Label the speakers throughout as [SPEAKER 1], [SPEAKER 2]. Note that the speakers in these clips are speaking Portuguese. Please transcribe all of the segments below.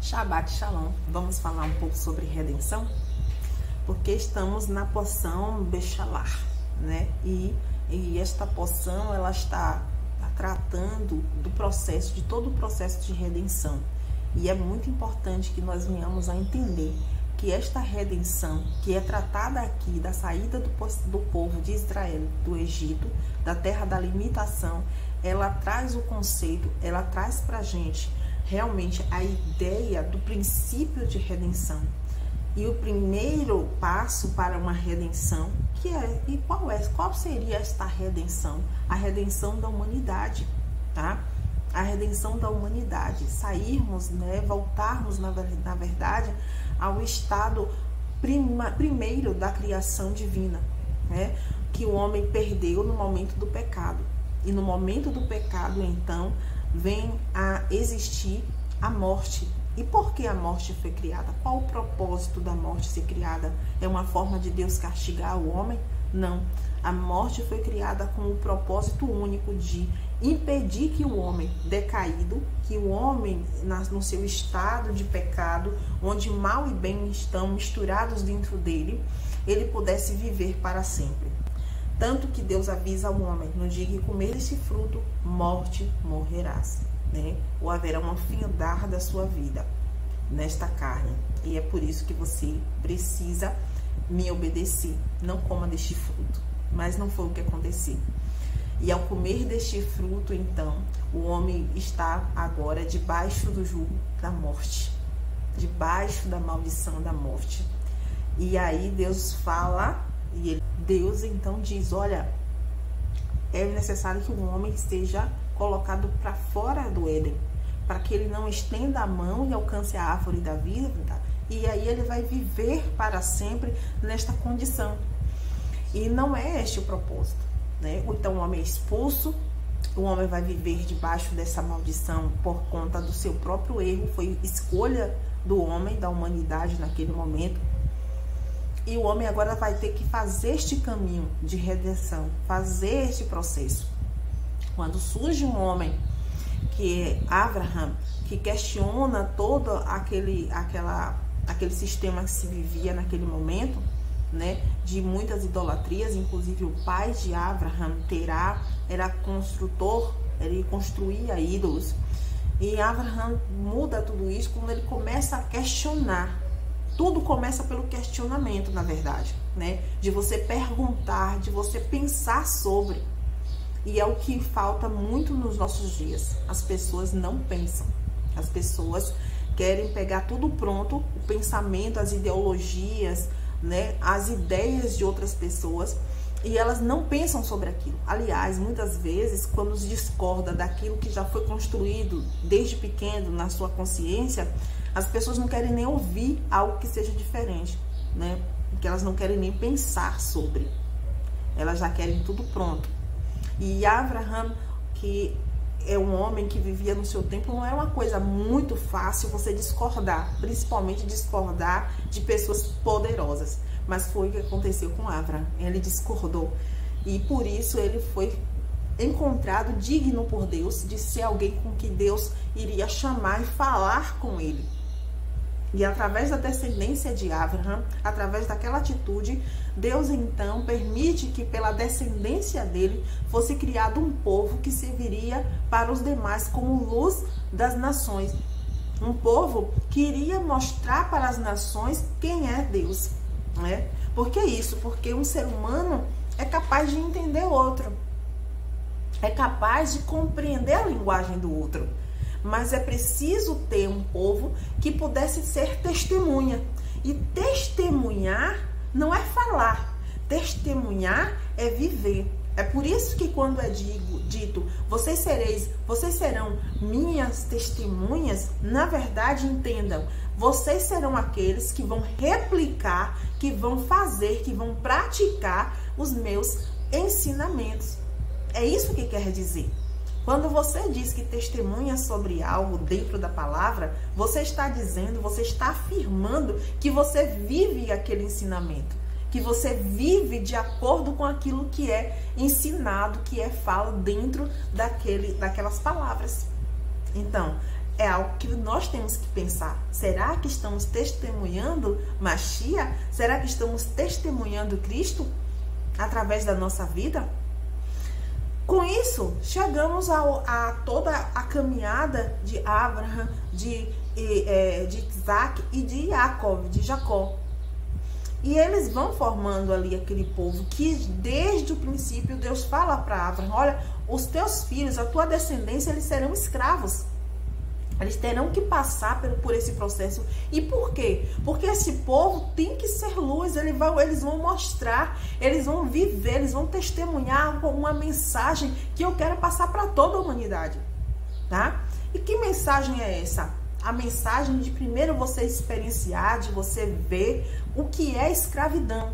[SPEAKER 1] Shabbat Shalom. Vamos falar um pouco sobre redenção? Porque estamos na porção Bechalar, né? E esta porção, ela está tratando do processo, de todo o processo de redenção. E é muito importante que nós venhamos a entender que esta redenção, que é tratada aqui da saída do povo de Israel do Egito, da terra da limitação, ela traz o conceito, ela traz pra gente realmente a ideia do princípio de redenção. E o primeiro passo para uma redenção, que é, e qual seria esta redenção? A redenção da humanidade, tá? A redenção da humanidade, sairmos, né, voltarmos na verdade ao estado primeiro da criação divina, né, que o homem perdeu no momento do pecado. E no momento do pecado, então, vem a existir a morte. E por que a morte foi criada? Qual o propósito da morte ser criada? É uma forma de Deus castigar o homem? Não. A morte foi criada com o propósito único de impedir que o homem decaído, que o homem no seu estado de pecado, onde mal e bem estão misturados dentro dele, ele pudesse viver para sempre. Tanto que Deus avisa ao homem: no dia que comer esse fruto, morte morrerás, né? Ou haverá um findar da sua vida nesta carne. E é por isso que você precisa me obedecer. Não coma deste fruto. Mas não foi o que aconteceu. E ao comer deste fruto, então, o homem está agora debaixo do jugo da morte, debaixo da maldição da morte. E aí Deus fala, e Deus então diz: olha, é necessário que o homem esteja colocado para fora do Éden, para que ele não estenda a mão e alcance a árvore da vida, e aí ele vai viver para sempre nesta condição. E não é este o propósito, né? Então o homem é expulso, o homem vai viver debaixo dessa maldição por conta do seu próprio erro, foi escolha do homem, da humanidade naquele momento. E o homem agora vai ter que fazer este caminho de redenção, fazer este processo. Quando surge um homem, que é Abraham, que questiona todo aquele sistema que se vivia naquele momento, né, de muitas idolatrias, inclusive o pai de Abraham, Terá, era construtor, ele construía ídolos. E Abraham muda tudo isso quando ele começa a questionar. Tudo começa pelo questionamento, na verdade, né? De você perguntar, de você pensar sobre. E é o que falta muito nos nossos dias. As pessoas não pensam. As pessoas querem pegar tudo pronto, o pensamento, as ideologias, né? As ideias de outras pessoas, e elas não pensam sobre aquilo. Aliás, muitas vezes, quando se discorda daquilo que já foi construído desde pequeno na sua consciência, as pessoas não querem nem ouvir algo que seja diferente, né? Porque elas não querem nem pensar sobre. Elas já querem tudo pronto. E Abraham, que é um homem que vivia no seu tempo, não é uma coisa muito fácil você discordar, principalmente discordar de pessoas poderosas. Mas foi o que aconteceu com Abraham. Ele discordou. E por isso ele foi encontrado digno por Deus de ser alguém com que Deus iria chamar e falar com ele. E através da descendência de Abraham, através daquela atitude, Deus então permite que pela descendência dele fosse criado um povo que serviria para os demais como luz das nações. Um povo que iria mostrar para as nações quem é Deus, né? Por que isso? Porque um ser humano é capaz de entender o outro, é capaz de compreender a linguagem do outro. Mas é preciso ter um povo que pudesse ser testemunha. E testemunhar não é falar. Testemunhar é viver. É por isso que quando é dito, vocês serão minhas testemunhas, na verdade, entendam, vocês serão aqueles que vão replicar, que vão fazer, que vão praticar os meus ensinamentos. É isso que quer dizer. Quando você diz que testemunha sobre algo dentro da palavra, você está dizendo, você está afirmando que você vive aquele ensinamento, que você vive de acordo com aquilo que é ensinado, que é fala dentro daquelas palavras. Então, é algo que nós temos que pensar. Será que estamos testemunhando Mashiach? Será que estamos testemunhando Cristo através da nossa vida? Com isso, chegamos a toda a caminhada de Abraham, de Isaac e de Jacó. E eles vão formando ali aquele povo que desde o princípio Deus fala para Abraham: olha, os teus filhos, a tua descendência, eles serão escravos. Eles terão que passar por esse processo. E por quê? Porque esse povo tem que ser luz. Eles vão mostrar, eles vão viver, eles vão testemunhar uma mensagem que eu quero passar para toda a humanidade. Tá? E que mensagem é essa? A mensagem de primeiro você experienciar, de você ver o que é escravidão.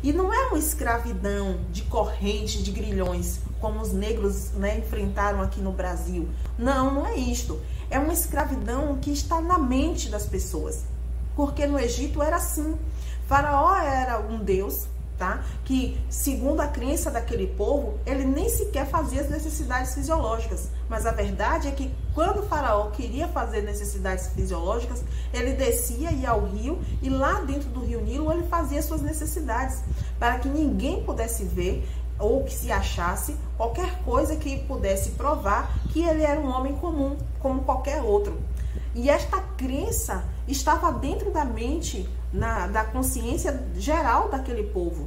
[SPEAKER 1] E não é uma escravidão de corrente, de grilhões, como os negros, né, enfrentaram aqui no Brasil. Não, não é isto. É uma escravidão que está na mente das pessoas. Porque no Egito era assim. Faraó era um deus, tá? Que, segundo a crença daquele povo, ele nem sequer fazia as necessidades fisiológicas. Mas a verdade é que quando o Faraó queria fazer necessidades fisiológicas, ele descia, ia ao rio, e lá dentro do rio Nilo ele fazia suas necessidades, para que ninguém pudesse ver ou que se achasse qualquer coisa que pudesse provar que ele era um homem comum, como qualquer outro. E esta crença estava dentro da mente, da consciência geral daquele povo.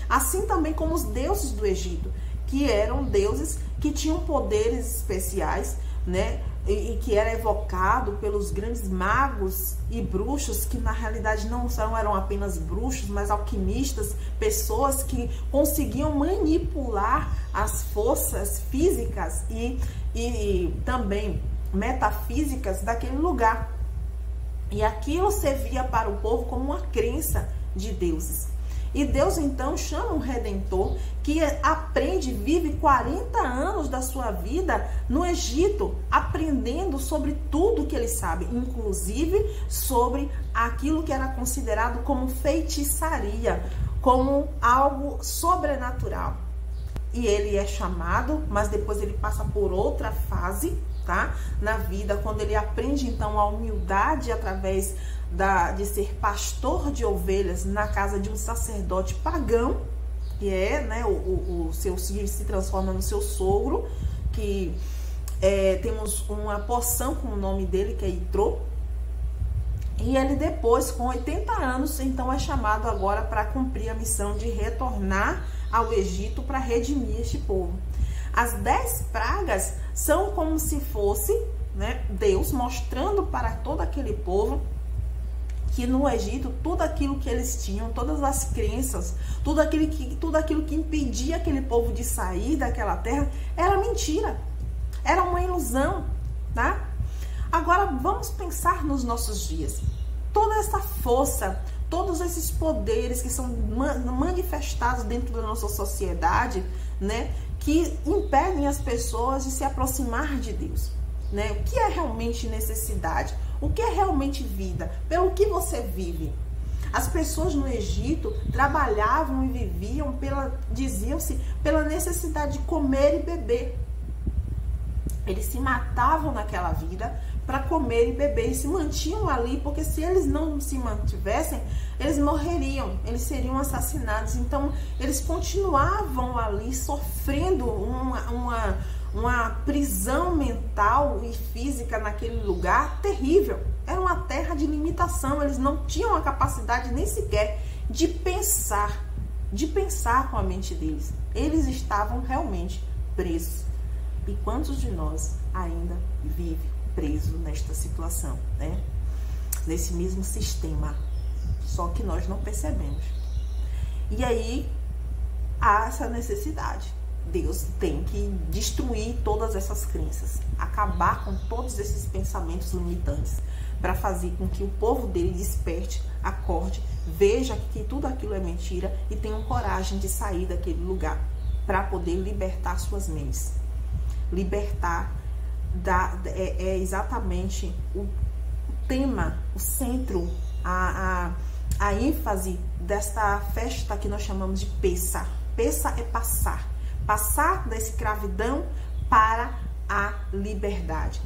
[SPEAKER 1] Assim também como os deuses do Egito, que eram deuses que tinham poderes especiais, né? E que era evocado pelos grandes magos e bruxos, que na realidade não eram apenas bruxos, mas alquimistas, pessoas que conseguiam manipular as forças físicas e também metafísicas daquele lugar. E aquilo servia para o povo como uma crença de deuses. E Deus então chama um redentor que vive 40 anos da sua vida no Egito, aprendendo sobre tudo que ele sabe, inclusive sobre aquilo que era considerado como feitiçaria, como algo sobrenatural. E ele é chamado, mas depois ele passa por outra fase, tá? Na vida, quando ele aprende então a humildade através de ser pastor de ovelhas na casa de um sacerdote pagão, que é, né, o seu filho se transforma no seu sogro, que temos uma porção com o nome dele, que é Itrô. E ele depois, com 80 anos, então é chamado agora para cumprir a missão de retornar ao Egito para redimir este povo. As 10 pragas são como se fosse, né, Deus mostrando para todo aquele povo que no Egito tudo aquilo que eles tinham, todas as crenças, tudo aquilo que impedia aquele povo de sair daquela terra era mentira, era uma ilusão, tá? Agora vamos pensar nos nossos dias. Toda essa força, todos esses poderes que são manifestados dentro da nossa sociedade, né, que impedem as pessoas de se aproximar de Deus, né? O que é realmente necessidade? O que é realmente vida? Pelo que você vive? As pessoas no Egito trabalhavam e viviam diziam-se, pela necessidade de comer e beber. Eles se matavam naquela vida para comer e beber e se mantinham ali, porque se eles não se mantivessem, eles morreriam, eles seriam assassinados. Então, eles continuavam ali sofrendo uma prisão mental e física naquele lugar terrível. Era uma terra de limitação, eles não tinham a capacidade nem sequer de pensar com a mente deles. Eles estavam realmente presos. E quantos de nós ainda vivem presos nesta situação, né? Nesse mesmo sistema, só que nós não percebemos. E aí há essa necessidade. Deus tem que destruir todas essas crenças, acabar com todos esses pensamentos limitantes, para fazer com que o povo dele desperte, acorde, veja que tudo aquilo é mentira e tenham coragem de sair daquele lugar, para poder libertar suas mentes. Libertar é exatamente o tema, o centro, a ênfase desta festa que nós chamamos de Pessah. Pessah é passar da escravidão para a liberdade.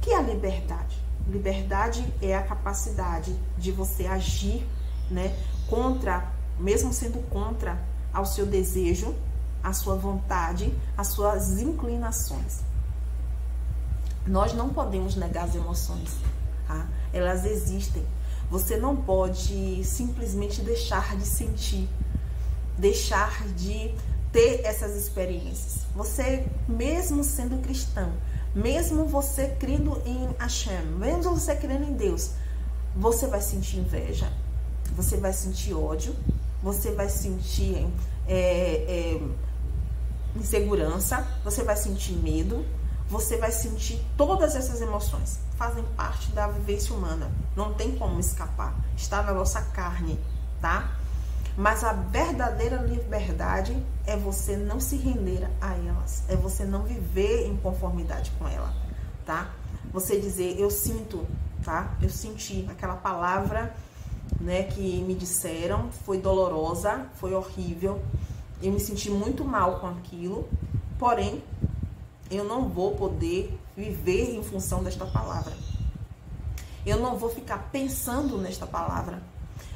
[SPEAKER 1] que é a liberdade? Liberdade é a capacidade de você agir, né, contra, mesmo sendo contra ao seu desejo, a sua vontade, as suas inclinações. Nós não podemos negar as emoções, tá? Elas existem. Você não pode simplesmente deixar de sentir, deixar de ter essas experiências. Você, mesmo sendo cristão, mesmo você crendo em Hashem, mesmo você crendo em Deus, você vai sentir inveja, você vai sentir ódio, você vai sentir insegurança, você vai sentir medo, você vai sentir todas essas emoções. Fazem parte da vivência humana, não tem como escapar, está na nossa carne, tá? Mas a verdadeira liberdade é você não se render a elas, é você não viver em conformidade com ela, tá? Você dizer, eu sinto, tá? Eu senti aquela palavra, né, que me disseram, foi dolorosa, foi horrível, eu me senti muito mal com aquilo, porém, eu não vou poder viver em função desta palavra. Eu não vou ficar pensando nesta palavra.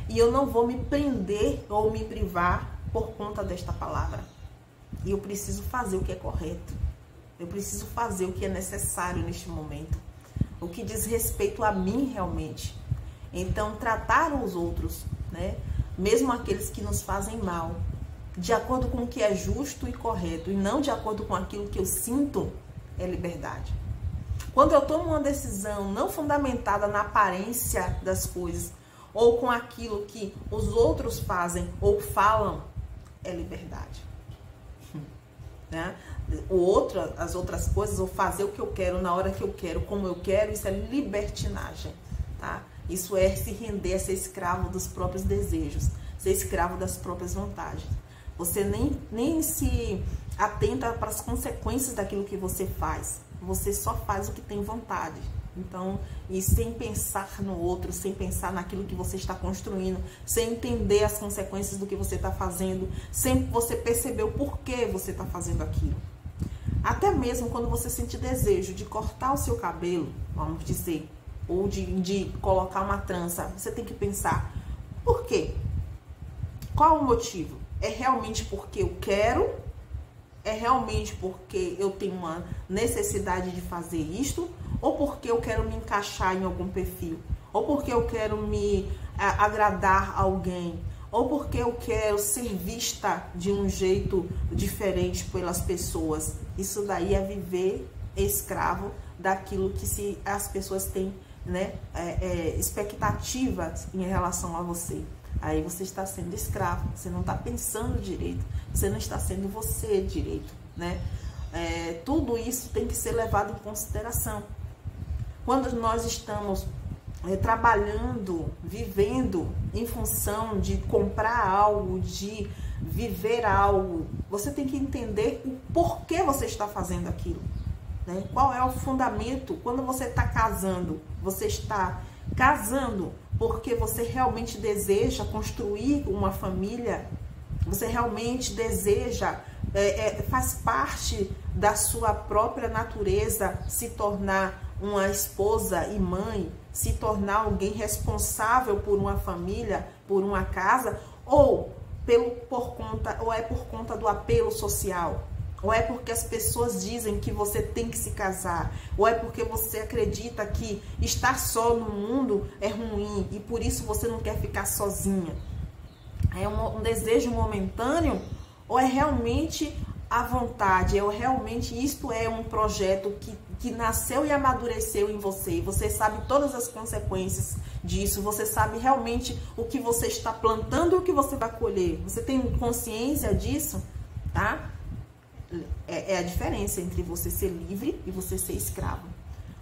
[SPEAKER 1] E eu não vou me prender ou me privar por conta desta palavra. E eu preciso fazer o que é correto. Eu preciso fazer o que é necessário neste momento. O que diz respeito a mim realmente. Então, tratar os outros, né, mesmo aqueles que nos fazem mal, de acordo com o que é justo e correto, e não de acordo com aquilo que eu sinto, é liberdade. Quando eu tomo uma decisão não fundamentada na aparência das coisas, ou com aquilo que os outros fazem ou falam, é liberdade. Né? As outras coisas, ou fazer o que eu quero, na hora que eu quero, como eu quero, isso é libertinagem. Tá? Isso é se render, é ser escravo dos próprios desejos, ser escravo das próprias vontades. Você nem se atenta para as consequências daquilo que você faz. Você só faz o que tem vontade. Então, e sem pensar no outro, sem pensar naquilo que você está construindo, sem entender as consequências do que você está fazendo, sem você perceber o porquê você está fazendo aquilo. Até mesmo quando você sente desejo de cortar o seu cabelo, vamos dizer, ou de colocar uma trança, você tem que pensar, por quê? Qual o motivo? É realmente porque eu quero? É realmente porque eu tenho uma necessidade de fazer isto? Ou porque eu quero me encaixar em algum perfil? Ou porque eu quero me agradar a alguém? Ou porque eu quero ser vista de um jeito diferente pelas pessoas? Isso daí é viver escravo daquilo que as pessoas têm, né, expectativas em relação a você. Aí você está sendo escravo, você não está pensando direito, você não está sendo você direito, né? Tudo isso tem que ser levado em consideração. Quando nós estamos trabalhando, vivendo em função de comprar algo, de viver algo, você tem que entender o porquê você está fazendo aquilo, né? Qual é o fundamento? Quando você está casando, você está casando porque você realmente deseja construir uma família, você realmente deseja, faz parte da sua própria natureza se tornar uma esposa e mãe, se tornar alguém responsável por uma família, por uma casa, ou é por conta do apelo social? Ou é porque as pessoas dizem que você tem que se casar? Ou é porque você acredita que estar só no mundo é ruim e por isso você não quer ficar sozinha? É um desejo momentâneo? Ou é realmente a vontade? Ou realmente isto é um projeto que nasceu e amadureceu em você? E você sabe todas as consequências disso? Você sabe realmente o que você está plantando e o que você vai colher? Você tem consciência disso? Tá? É a diferença entre você ser livre e você ser escravo.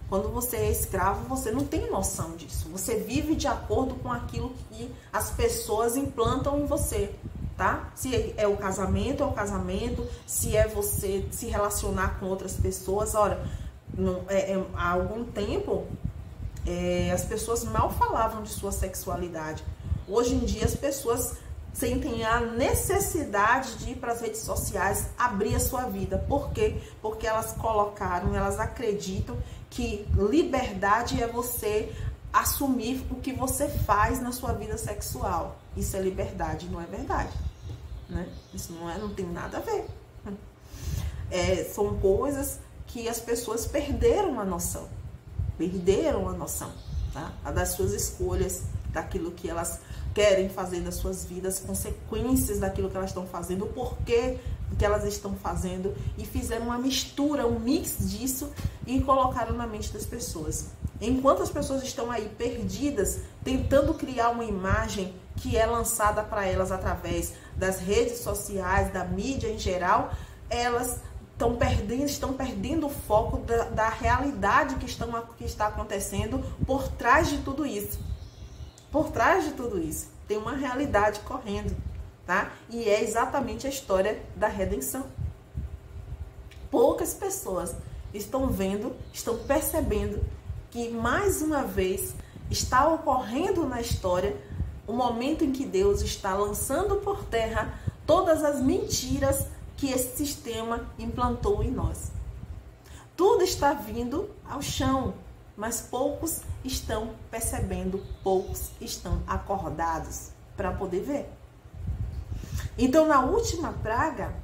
[SPEAKER 1] Quando você é escravo, você não tem noção disso. Você vive de acordo com aquilo que as pessoas implantam em você, tá? Se é o casamento, é o casamento. Se é você se relacionar com outras pessoas. Ora, há algum tempo, as pessoas mal falavam de sua sexualidade. Hoje em dia, as pessoas sentem a necessidade de ir para as redes sociais, abrir a sua vida. Por quê? Porque elas acreditam que liberdade é você assumir o que você faz na sua vida sexual. Isso é liberdade, não é verdade, né? Isso não tem nada a ver. São coisas que as pessoas perderam a noção, tá? Das suas escolhas, daquilo que elas querem fazer das suas vidas, consequências daquilo que elas estão fazendo, o porquê que elas estão fazendo, e fizeram uma mistura, um mix disso e colocaram na mente das pessoas. Enquanto as pessoas estão aí perdidas, tentando criar uma imagem que é lançada para elas através das redes sociais, da mídia em geral, elas estão perdendo o foco da realidade que está acontecendo por trás de tudo isso. Por trás de tudo isso, tem uma realidade correndo, tá? E é exatamente a história da redenção. Poucas pessoas estão percebendo que mais uma vez está ocorrendo na história o momento em que Deus está lançando por terra todas as mentiras que esse sistema implantou em nós. Tudo está vindo ao chão, mas poucos estão percebendo, poucos estão acordados para poder ver. Então, na última praga,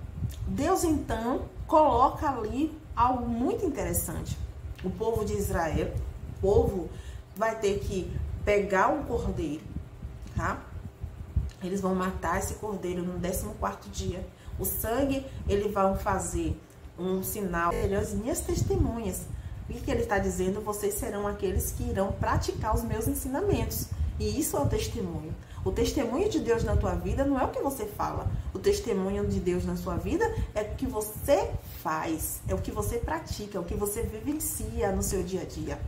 [SPEAKER 1] Deus então coloca ali algo muito interessante. O povo de Israel, o povo vai ter que pegar um cordeiro, tá? Eles vão matar esse cordeiro no 14º dia. O sangue, eles vão fazer um sinal. As minhas testemunhas. O que ele está dizendo? Vocês serão aqueles que irão praticar os meus ensinamentos. E isso é o testemunho. O testemunho de Deus na tua vida não é o que você fala. O testemunho de Deus na sua vida é o que você faz, é o que você pratica, é o que você vivencia no seu dia a dia.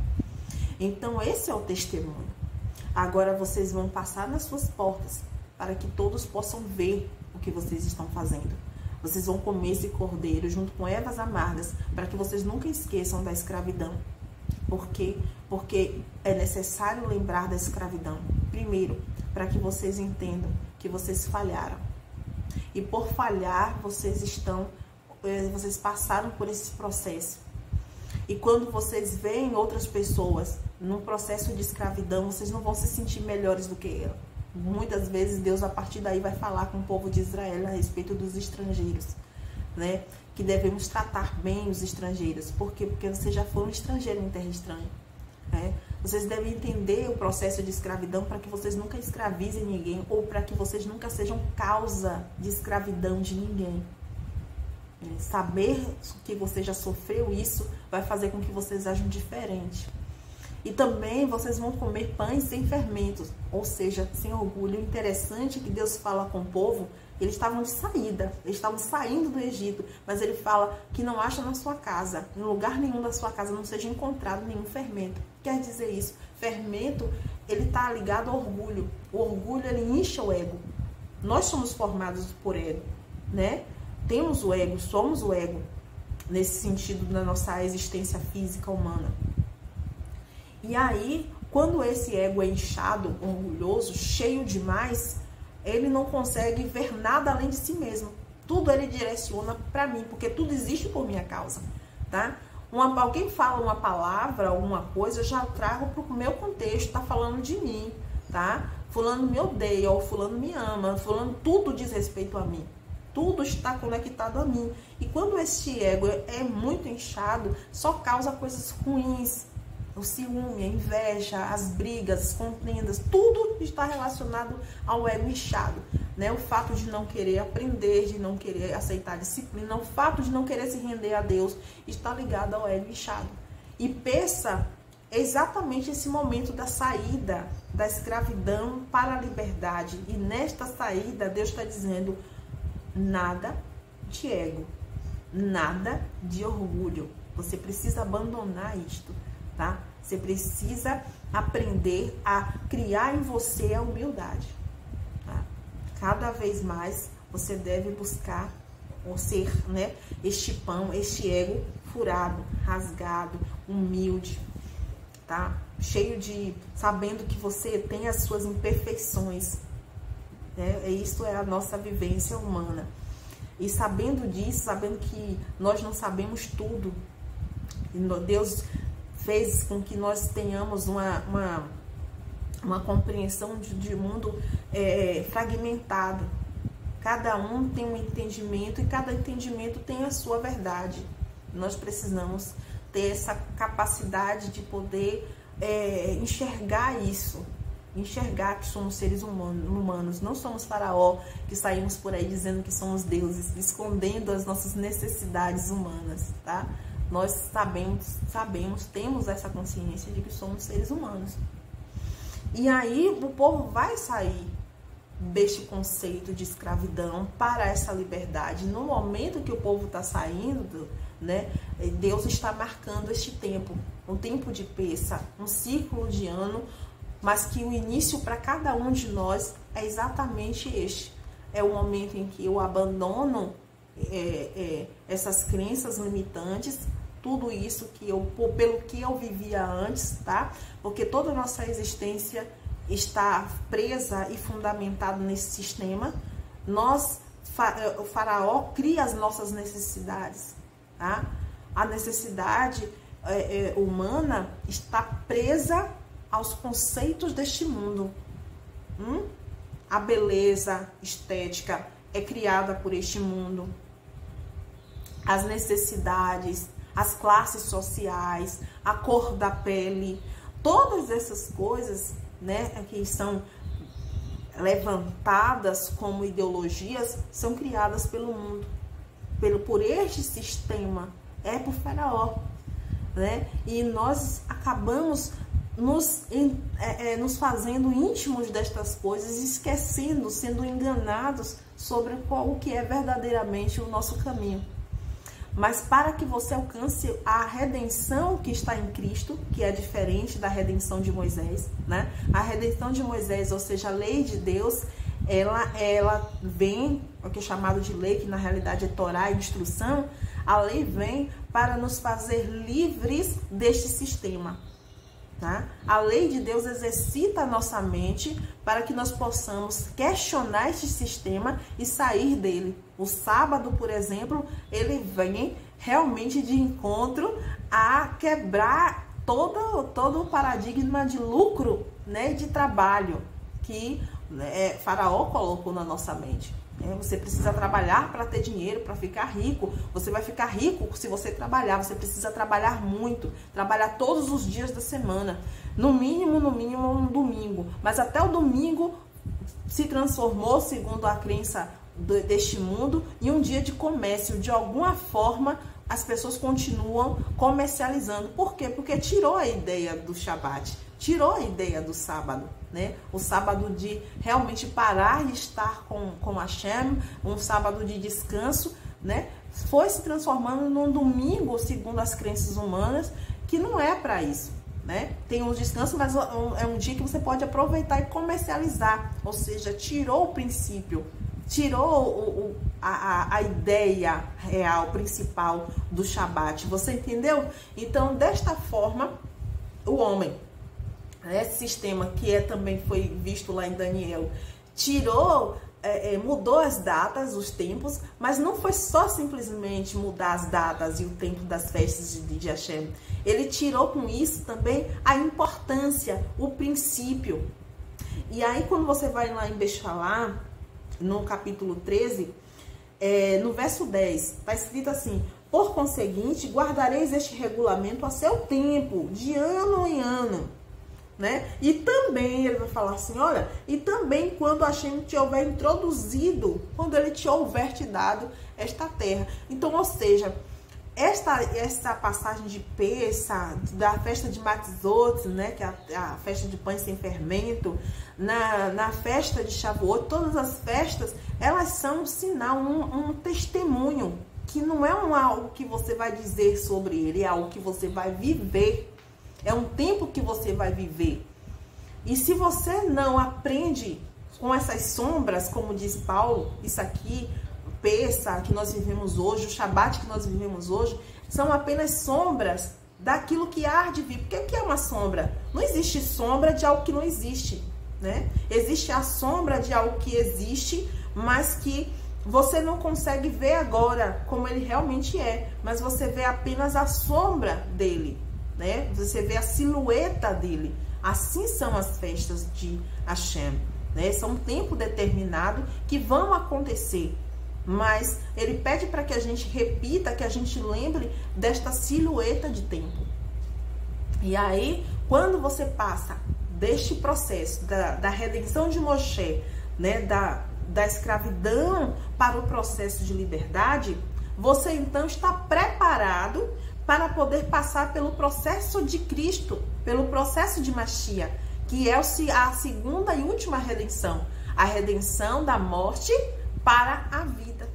[SPEAKER 1] Então, esse é o testemunho. Agora, vocês vão passar nas suas portas para que todos possam ver o que vocês estão fazendo. Vocês vão comer esse cordeiro junto com ervas amargas para que vocês nunca esqueçam da escravidão. Por quê? Porque é necessário lembrar da escravidão. Primeiro, para que vocês entendam que vocês falharam. E por falhar, vocês passaram por esse processo. E quando vocês veem outras pessoas num processo de escravidão, vocês não vão se sentir melhores do que ela. Muitas vezes Deus, a partir daí, vai falar com o povo de Israel a respeito dos estrangeiros, né? Que devemos tratar bem os estrangeiros. Por quê? Porque vocês já foram estrangeiros em terra estranha, né? Vocês devem entender o processo de escravidão para que vocês nunca escravizem ninguém ou para que vocês nunca sejam causa de escravidão de ninguém. Saber que você já sofreu isso vai fazer com que vocês ajam diferente. E também vocês vão comer pães sem fermentos, ou seja, sem orgulho. O interessante é que Deus fala com o povo, eles estavam de saída, eles estavam saindo do Egito, mas ele fala que não acha na sua casa, em lugar nenhum da sua casa não seja encontrado nenhum fermento. Quer dizer isso, fermento, ele está ligado ao orgulho. O orgulho, ele incha o ego. Nós somos formados por ego, né? Temos o ego, somos o ego, nesse sentido da nossa existência física humana. E aí, quando esse ego é inchado, orgulhoso, cheio demais, ele não consegue ver nada além de si mesmo. Tudo ele direciona para mim, porque tudo existe por minha causa, tá? Alguém fala uma palavra, alguma coisa, eu já trago para o meu contexto, tá falando de mim, tá? Fulano me odeia, ou fulano me ama, fulano, tudo diz respeito a mim. Tudo está conectado a mim. E quando esse ego é muito inchado, só causa coisas ruins. O ciúme, a inveja, as brigas, as contendas, tudo está relacionado ao ego inchado, né? O fato de não querer aprender, de não querer aceitar a disciplina, o fato de não querer se render a Deus, está ligado ao ego inchado. E pensa exatamente esse momento da saída da escravidão para a liberdade. E nesta saída, Deus está dizendo: nada de ego, nada de orgulho. Você precisa abandonar isto, tá? Você precisa aprender a criar em você a humildade, tá? Cada vez mais você deve buscar ou ser, né, este pão, este ego furado, rasgado, humilde, tá? Cheio de, sabendo que você tem as suas imperfeições. né? Isso é a nossa vivência humana. E sabendo disso, sabendo que nós não sabemos tudo, Deus fez com que nós tenhamos uma compreensão de mundo fragmentado. Cada um tem um entendimento e cada entendimento tem a sua verdade. Nós precisamos ter essa capacidade de poder enxergar isso, enxergar que somos seres humanos, não somos faraó que saímos por aí dizendo que somos deuses, escondendo as nossas necessidades humanas, tá? Nós sabemos, temos essa consciência de que somos seres humanos. E aí o povo vai sair deste conceito de escravidão para essa liberdade. No momento que o povo está saindo, né, Deus está marcando este tempo, um tempo de Pêssah, um ciclo de ano, mas que o início para cada um de nós é exatamente este. É o momento em que eu abandono essas crenças limitantes, tudo isso pelo que eu vivia antes, tá? Porque toda a nossa existência está presa e fundamentada nesse sistema. O faraó cria as nossas necessidades, tá? A necessidade humana está presa aos conceitos deste mundo. A beleza estética é criada por este mundo. As necessidades, as classes sociais, a cor da pele, todas essas coisas, né, que são levantadas como ideologias, são criadas pelo mundo, por este sistema, por faraó, né? E nós acabamos nos fazendo íntimos destas coisas, esquecendo, sendo enganados sobre o que é verdadeiramente o nosso caminho. Mas para que você alcance a redenção que está em Cristo, que é diferente da redenção de Moisés, né? A redenção de Moisés, ou seja, a lei de Deus, ela vem, o que é chamado de lei, que na realidade é Torá, instrução. A lei vem para nos fazer livres deste sistema, tá? A lei de Deus exercita a nossa mente para que nós possamos questionar este sistema e sair dele. O sábado, por exemplo, ele vem realmente de encontro a quebrar todo o paradigma de lucro, né, de trabalho que Faraó colocou na nossa mente. Você precisa trabalhar para ter dinheiro, para ficar rico. Você vai ficar rico se você trabalhar. Você precisa trabalhar muito, trabalhar todos os dias da semana, no mínimo um domingo. Mas até o domingo se transformou, segundo a crença deste mundo, em um dia de comércio. De alguma forma, as pessoas continuam comercializando. Por quê? Porque tirou a ideia do Shabat, tirou a ideia do sábado, né? O sábado de realmente parar e estar com Hashem, um sábado de descanso, né? Foi se transformando num domingo, segundo as crenças humanas, que não é para isso, né? Tem um descanso, mas é um dia que você pode aproveitar e comercializar. Ou seja, tirou o princípio, tirou a ideia real, principal do Shabat. Você entendeu? Então, desta forma, o homem, esse sistema que também foi visto lá em Daniel, mudou as datas, os tempos, mas não foi só simplesmente mudar as datas e o tempo das festas de Hashem. Ele tirou com isso também a importância, o princípio. E aí, quando você vai lá em Bechalá, no capítulo 13, no verso 10, está escrito assim: por conseguinte, guardareis este regulamento a seu tempo, de ano em ano. Né? E também, ele vai falar assim, olha, e também quando Hashem te houver introduzido, quando ele te houver te dado esta terra. Então, ou seja, esta passagem de Pêssah, da festa de Matzot, né, que é a festa de pães sem fermento, na festa de Shavuot, todas as festas, elas são um sinal, um testemunho, que não é algo que você vai dizer sobre ele, é algo que você vai viver. É um tempo que você vai viver. E se você não aprende com essas sombras, como diz Paulo, isso aqui, o Pêssah que nós vivemos hoje, o Shabat que nós vivemos hoje, são apenas sombras daquilo que há de vir. Porque o que é uma sombra? Não existe sombra de algo que não existe. né? Existe a sombra de algo que existe, mas que você não consegue ver agora como ele realmente é, mas você vê apenas a sombra dele, né? Você vê a silhueta dele. Assim são as festas de Hashem, né? São um tempo determinado que vão acontecer, mas ele pede para que a gente repita, que a gente lembre desta silhueta de tempo. E aí, quando você passa deste processo da redenção de Moshe, né, da escravidão para o processo de liberdade, você então está preparado para poder passar pelo processo de Cristo, pelo processo de Mashiach, que é a segunda e última redenção, a redenção da morte para a vida,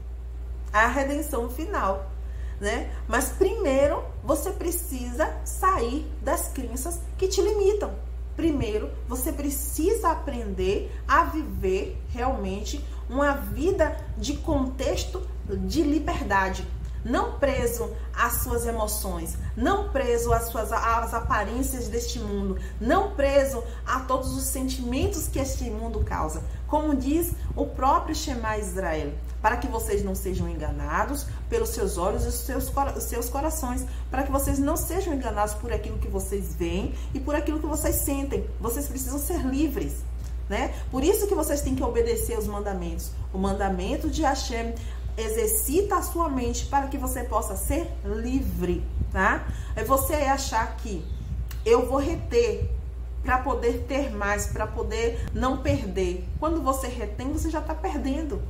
[SPEAKER 1] a redenção final, né? Mas primeiro você precisa sair das crenças que te limitam. Primeiro, você precisa aprender a viver realmente uma vida de contexto de liberdade. Não preso às suas emoções, não preso às aparências deste mundo, não preso a todos os sentimentos que este mundo causa. Como diz o próprio Shema Israel, para que vocês não sejam enganados pelos seus olhos e os seus corações, para que vocês não sejam enganados por aquilo que vocês veem e por aquilo que vocês sentem. Vocês precisam ser livres, né? Por isso que vocês têm que obedecer os mandamentos. O mandamento de Hashem exercita a sua mente para que você possa ser livre, tá? É você achar que eu vou reter para poder ter mais, para poder não perder. Quando você retém, você já está perdendo,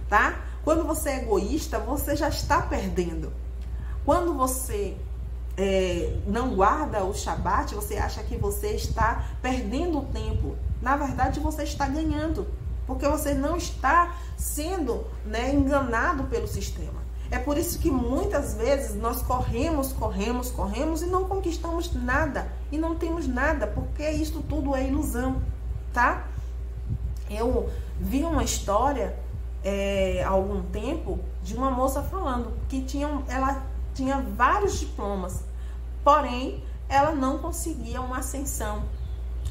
[SPEAKER 1] tá? Quando você é egoísta, você já está perdendo. Quando você não guarda o Shabat, você acha que você está perdendo o tempo. Na verdade, você está ganhando, porque você não está sendo, né, enganado pelo sistema. É por isso que muitas vezes nós corremos e não conquistamos nada. E não temos nada, porque isso tudo é ilusão, tá? Eu vi uma história há algum tempo de uma moça falando que ela tinha vários diplomas, porém ela não conseguia uma ascensão.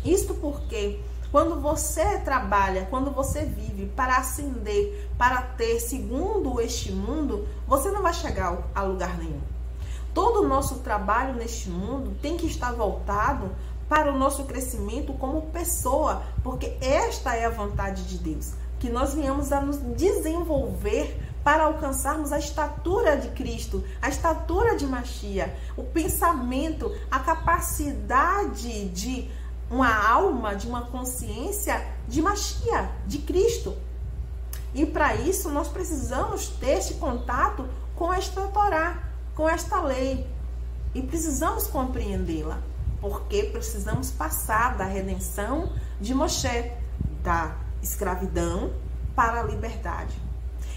[SPEAKER 1] Isto porque quando você trabalha, quando você vive para ascender, para ter segundo este mundo, você não vai chegar a lugar nenhum. Todo o nosso trabalho neste mundo tem que estar voltado para o nosso crescimento como pessoa, porque esta é a vontade de Deus, que nós venhamos a nos desenvolver para alcançarmos a estatura de Cristo, a estatura de Mashiach, o pensamento, a capacidade de uma alma, de uma consciência de Mashiach, de Cristo. E para isso nós precisamos ter esse contato com esta Torá, com esta lei. E precisamos compreendê-la, porque precisamos passar da redenção de Moshe, da escravidão para a liberdade.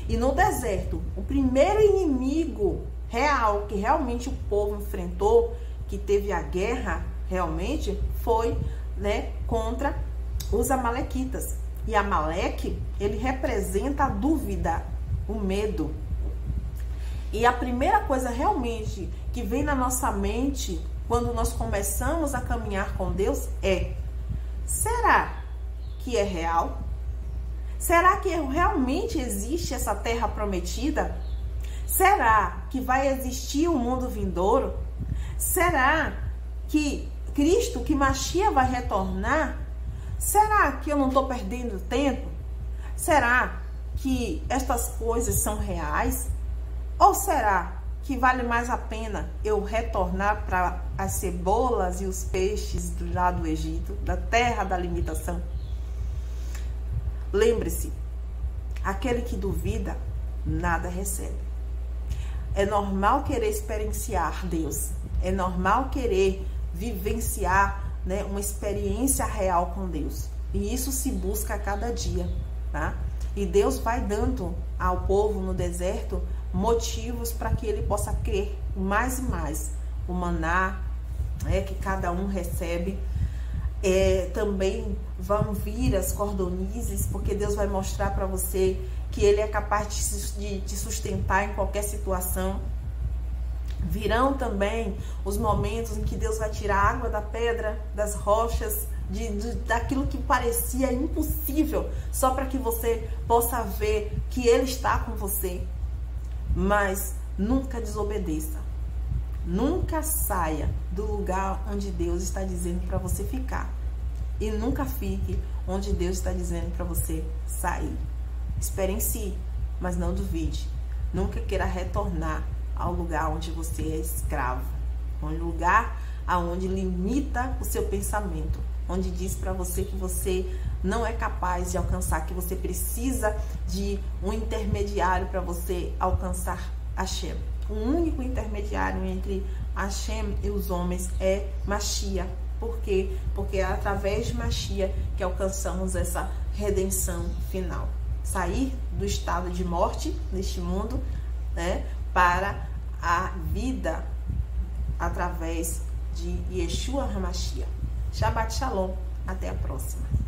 [SPEAKER 1] E no deserto, o primeiro inimigo real que realmente o povo enfrentou, que teve a guerra realmente, foi, né, contra os amalequitas. E Amaleque, ele representa a dúvida, o medo. E a primeira coisa realmente que vem na nossa mente quando nós começamos a caminhar com Deus é: será que é real? Será que realmente existe essa terra prometida? Será que vai existir um mundo vindouro? Será que Cristo, que Mashiach vai retornar? Será que eu não estou perdendo tempo? Será que estas coisas são reais? Ou será que vale mais a pena eu retornar para as cebolas e os peixes lá do Egito, da terra da limitação? Lembre-se, aquele que duvida, nada recebe. É normal querer experienciar Deus. É normal querer vivenciar, né, uma experiência real com Deus. E isso se busca a cada dia, tá? E Deus vai dando ao povo no deserto motivos para que ele possa crer mais e mais. O maná, que cada um recebe. Também vão vir as cordonizes, porque Deus vai mostrar para você que ele é capaz de te sustentar em qualquer situação. Virão também os momentos em que Deus vai tirar a água da pedra, das rochas, daquilo que parecia impossível, só para que você possa ver que Ele está com você. Mas nunca desobedeça. Nunca saia do lugar onde Deus está dizendo para você ficar. E nunca fique onde Deus está dizendo para você sair. Experiencie, mas não duvide. Nunca queira retornar ao lugar onde você é escravo. Um lugar aonde limita o seu pensamento. Onde diz para você que você não é capaz de alcançar, que você precisa de um intermediário para você alcançar Hashem. O único intermediário entre Hashem e os homens é Mashiach. Por quê? Porque é através de Mashiach que alcançamos essa redenção final. Sair do estado de morte neste mundo, né, para a vida através de Yeshua HaMashiach. Shabbat Shalom. Até a próxima.